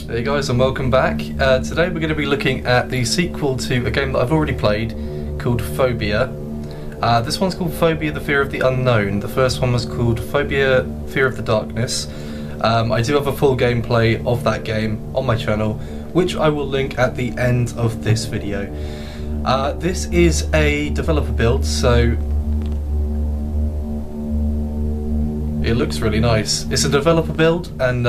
Hey guys, and welcome back. Today we're going to be looking at the sequel to a game that I've already played called PHOBIA. This one's called PHOBIA: The Fear of the Unknown. The first one was called PHOBIA: Fear of the Darkness. I do have a full gameplay of that game on my channel, which I will link at the end of this video. This is a developer build, so it looks really nice. It's a developer build, and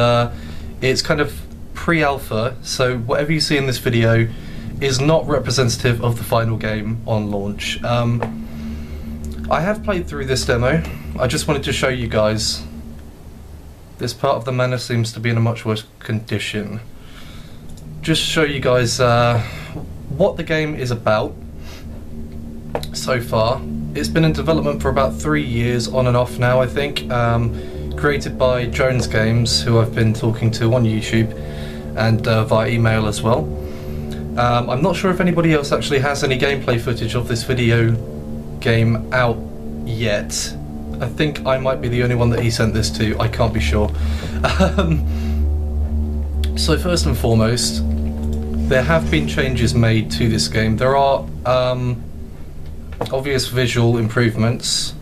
it's kind of pre-alpha, so whatever you see in this video is not representative of the final game on launch. I have played through this demo. I just wanted to show you guys. This part of the manor seems to be in a much worse condition. Just show you guys what the game is about so far. It's been in development for about 3 years, on and off now, I think. Created by Jonez Games, who I've been talking to on YouTube and via email as well. I'm not sure if anybody else actually has any gameplay footage of this video game out yet. I think I might be the only one that he sent this to, I can't be sure. So first and foremost, there have been changes made to this game. There are obvious visual improvements,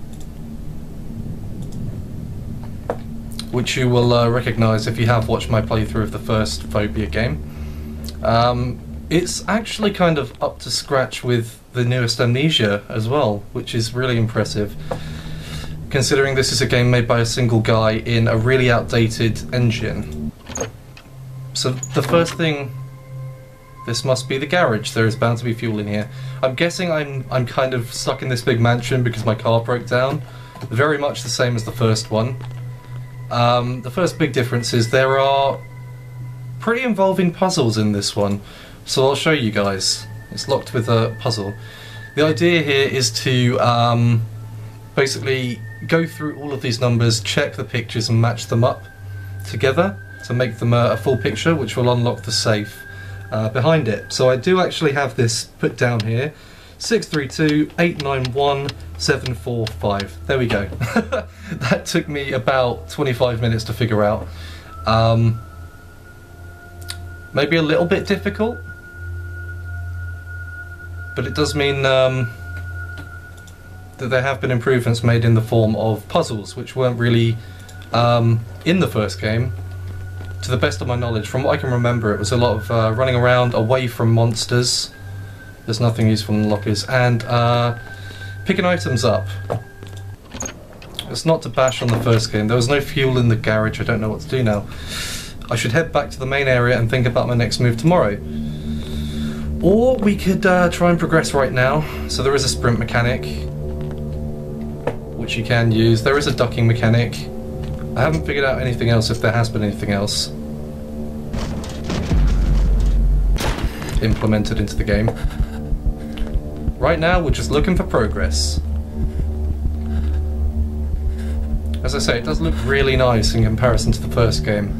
which you will recognise if you have watched my playthrough of the first PHOBIA game. It's actually kind of up to scratch with the newest Amnesia as well, which is really impressive, considering this is a game made by a single guy in a really outdated engine. So the first thing, this must be the garage. There is bound to be fuel in here. I'm guessing I'm kind of stuck in this big mansion because my car broke down. Very much the same as the first one. The first big difference is there are pretty involving puzzles in this one, so I'll show you guys. It's locked with a puzzle. The idea here is to basically go through all of these numbers, check the pictures and match them up together to make them a full picture, which will unlock the safe behind it. So I do actually have this put down here. 632-891-745. There we go. That took me about 25 minutes to figure out. Maybe a little bit difficult, but it does mean that there have been improvements made in the form of puzzles, which weren't really in the first game. To the best of my knowledge, from what I can remember, it was a lot of running around away from monsters. There's nothing useful in the lockers, and picking items up. It's not to bash on the first game. There was no fuel in the garage. I don't know what to do now. I should head back to the main area and think about my next move tomorrow. Or we could try and progress right now. So there is a sprint mechanic, which you can use. There is a ducking mechanic. I haven't figured out anything else, if there has been anything else implemented into the game. Right now we're just looking for progress. As I say, it does look really nice in comparison to the first game.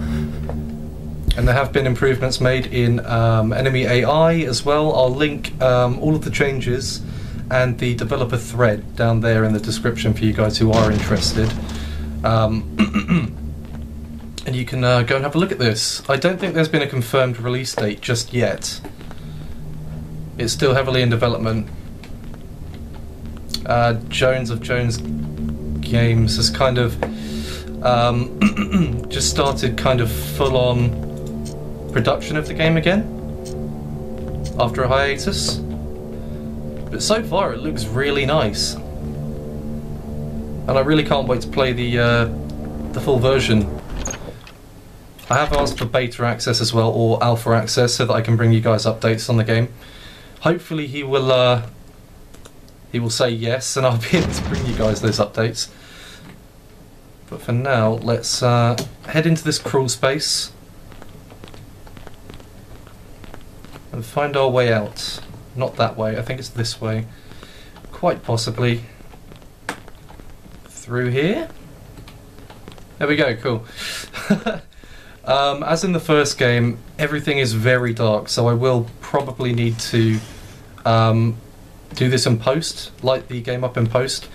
And there have been improvements made in enemy AI as well. I'll link all of the changes and the developer thread down there in the description for you guys who are interested. And you can go and have a look at this. I don't think there's been a confirmed release date just yet. It's still heavily in development. Jonez of Jonez Games has kind of just started kind of full-on production of the game again after a hiatus. But so far it looks really nice, and I really can't wait to play the full version. I have asked for beta access as well, or alpha access, so that I can bring you guys updates on the game. Hopefully he will say yes, and I'll be able to bring you guys those updates. But for now, let's head into this crawl space and find our way out. Not that way, I think it's this way. Quite possibly through here. There we go, cool. As in the first game, everything is very dark, so I will probably need to do this in post, light the game up in post,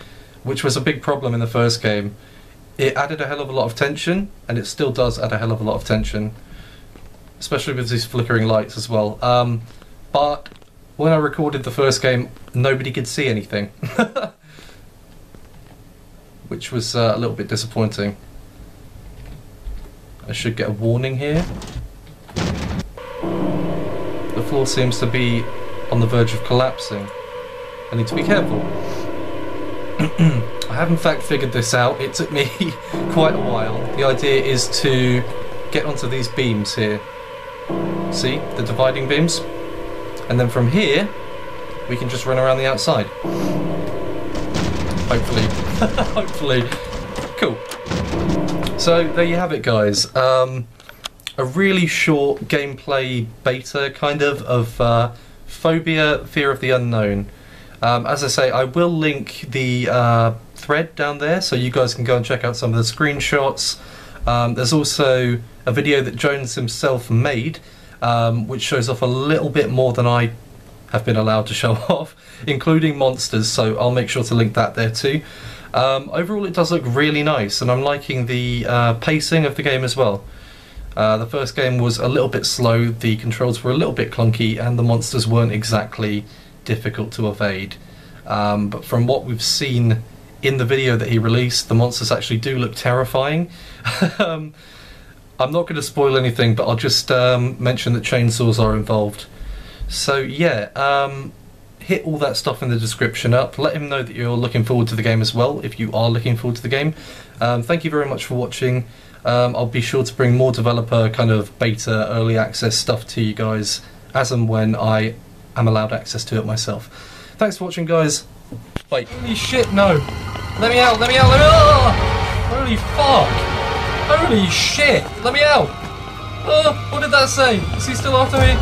which was a big problem in the first game. It added a hell of a lot of tension, and it still does add a hell of a lot of tension. especially with these flickering lights as well. But when I recorded the first game, nobody could see anything, which was a little bit disappointing. I should get a warning here. The floor seems to be on the verge of collapsing. I need to be careful. I have in fact figured this out. It took me quite a while. The idea is to get onto these beams here. See, the dividing beams? And then from here, we can just run around the outside. Hopefully. Hopefully. Cool. So, there you have it, guys. A really short gameplay beta, kind of PHOBIA, Fear of the Unknown. As I say, I will link the thread down there, so you guys can go and check out some of the screenshots. There's also a video that Jonez himself made, which shows off a little bit more than I have been allowed to show off, including monsters, so I'll make sure to link that there too. Overall it does look really nice, and I'm liking the pacing of the game as well. The first game was a little bit slow, the controls were a little bit clunky, and the monsters weren't exactly difficult to evade. But from what we've seen in the video that he released, the monsters actually do look terrifying. I'm not going to spoil anything, but I'll just mention that chainsaws are involved. So yeah, hit all that stuff in the description up. Let him know that you're looking forward to the game as well, if you are looking forward to the game. Thank you very much for watching. I'll be sure to bring more developer kind of beta, early access stuff to you guys as and when I am allowed access to it myself. Thanks for watching, guys. Bye. Holy shit, no. Let me out, let me out, let me out! Holy fuck! Holy shit! Let me out! What did that say? Is he still after me?